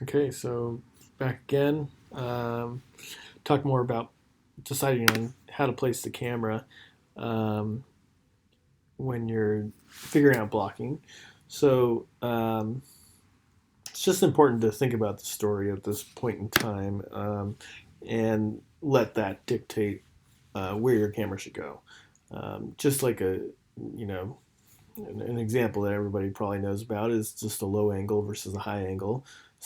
Okay, so back again. Talk more about deciding on how to place the camera um, when you're figuring out blocking. So it's just important to think about the story at this point in time and let that dictate where your camera should go. Just like you know, an example that everybody probably knows about is just a low angle versus a high angle.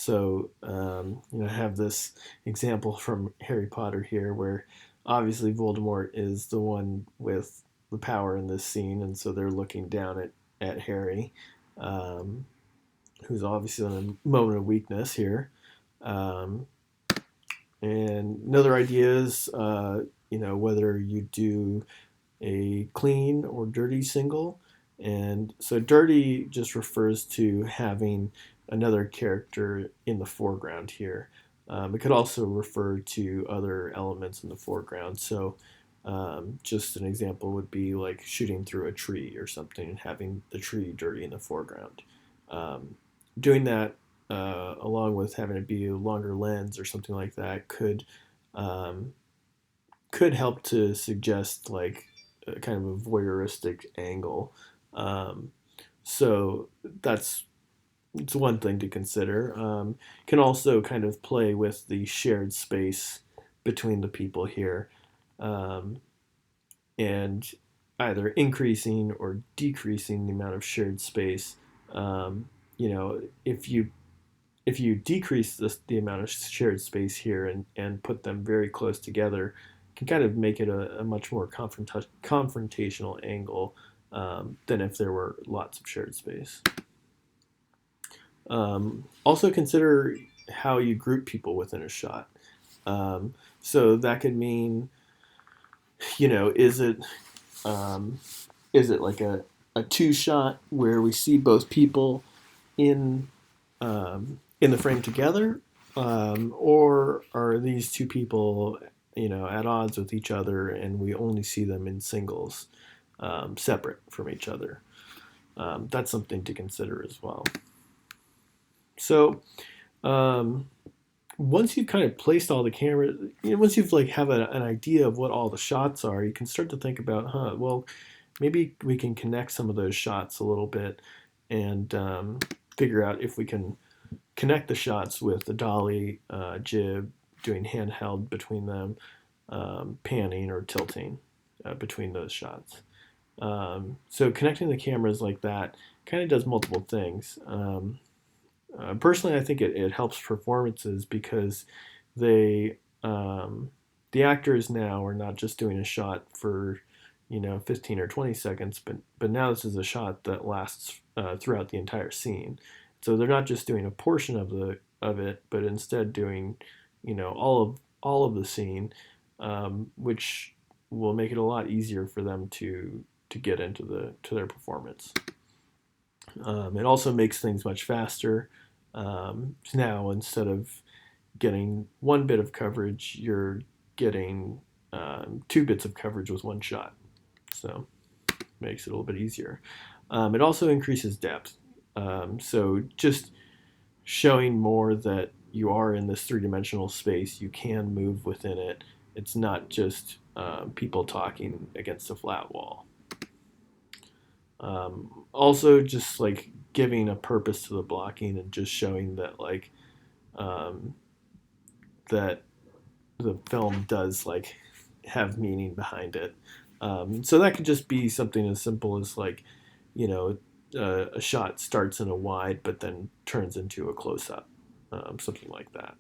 I have this example from Harry Potter here where obviously Voldemort is the one with the power in this scene, and so they're looking down at Harry, um, who's obviously in a moment of weakness here. Um, and another idea is, whether you do a clean or dirty single. And so dirty just refers to having another character in the foreground here. It could also refer to other elements in the foreground. Just an example would be like shooting through a tree or something and having the tree dirty in the foreground. Um, Doing that along with having it be a longer lens or something like that um, could help to suggest like a kind of a voyeuristic angle. Um, so that's it's one thing to consider. Can also kind of play with the shared space between the people here, um, and either increasing or decreasing the amount of shared space. If you decrease the amount of shared space here and put them very close together, can kind of make it a much more confrontational angle than if there were lots of shared space. Also consider how you group people within a shot. So that could mean, you know, um, is it like a two shot where we see both people in in the frame together, or are these two people, at odds with each other, and we only see them in singles, separate from each other? That's something to consider as well. So um, once you've kind of placed all the cameras, once you've like have an idea of what all the shots are, you can start to think about, well, maybe we can connect some of those shots a little bit and figure out if we can connect the shots with the dolly, jib, doing handheld between them, panning or tilting between those shots. So connecting the cameras like that kind of does multiple things. Personally, I think it helps performances because they the actors now are not just doing a shot for 15 or 20 seconds, but now this is a shot that lasts throughout the entire scene. So they're not just doing a portion of it, but instead doing all of the scene, which will make it a lot easier for them to get into to their performance. It also makes things much faster. Now, instead of getting one bit of coverage, you're getting two bits of coverage with one shot. So makes it a little bit easier. It also increases depth. So just showing more that you are in this three-dimensional space, you can move within it. It's not just people talking against a flat wall. Also, just like giving a purpose to the blocking and just showing that um, that the film does like have meaning behind it. So that could just be something as simple as like, you know, a shot starts in a wide but then turns into a close up, something like that.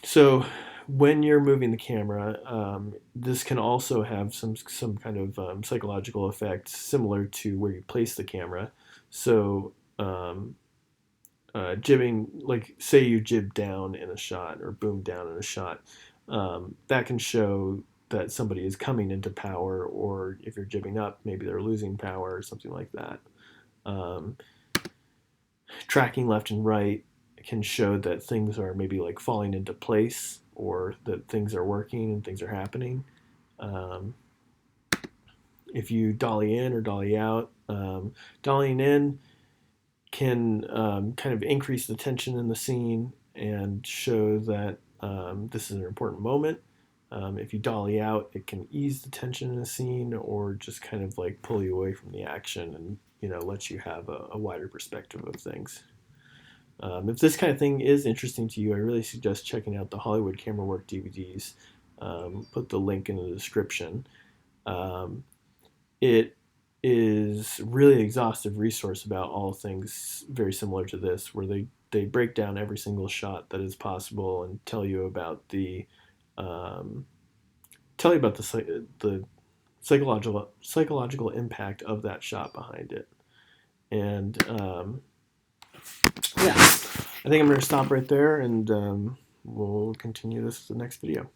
So when you're moving the camera, this can also have some kind of psychological effect similar to where you place the camera. So jibbing, like say you jib down in a shot or boom down in a shot, that can show that somebody is coming into power, or if you're jibbing up, maybe they're losing power or something like that. Um, Tracking left and right can show that things are maybe like falling into place or that things are working and things are happening. Um, if you dolly in or dolly out, dollying in can kind of increase the tension in the scene and show that this is an important moment. If you dolly out, it can ease the tension in the scene, or just kind of like pull you away from the action and let you have a wider perspective of things. If this kind of thing is interesting to you, I really suggest checking out the Hollywood Camera Work DVDs. Put the link in the description. It is really an exhaustive resource about all things very similar to this, where they break down every single shot that is possible and tell you about the um, the psychological impact of that shot behind it. And yeah, I think I'm going to stop right there, and we'll continue this in the next video.